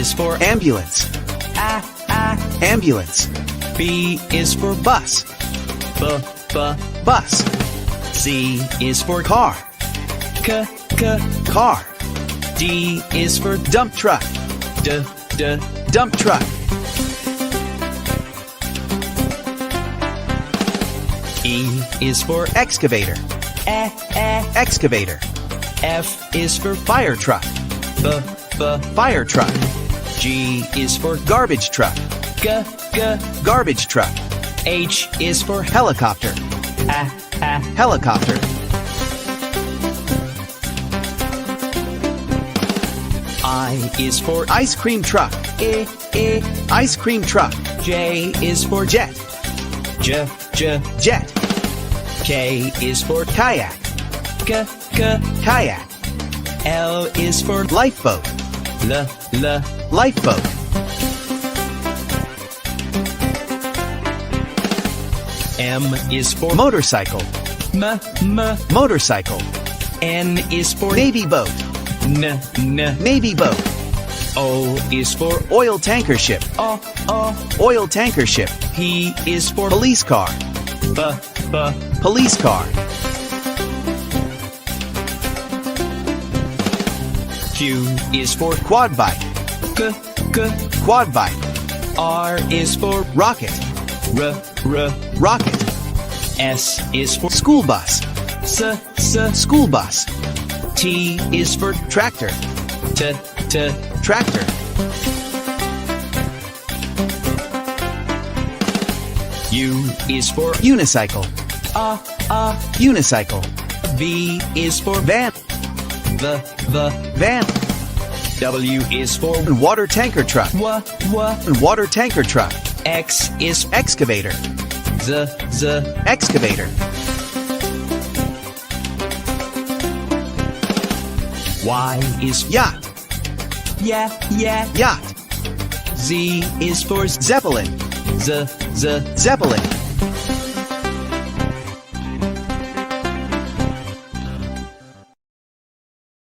is for ambulance. Ambulance. B is for Bus. Bus. C is for Car. Car. D is for Dump truck. Dump truck. E is for Excavator. Excavator. F is for Fire truck. Fire truck. G is for Garbage truck. Garbage truck. H is for Helicopter. Helicopter. I is for Ice cream truck. Ice cream truck. J is for Jet. Jet. K is for Kayak. Kayak. L is for Lifeboat. Lifeboat. M is for Motorcycle. Motorcycle. N is for Navy boat. Navy boat. O is for Oil tanker ship. Oil tanker ship. P is for Police car. Police car. Q is for Quad bike. Quad bike. R is for Rocket. Rocket. S is for School bus. School bus. T is for Tractor. Tractor. U is for Unicycle. Unicycle. V is for Van. Van. W is for Water tanker truck. Water tanker truck. X is Excavator. Excavator. Y is Yacht. Yacht. Z is for Zeppelin. Zeppelin.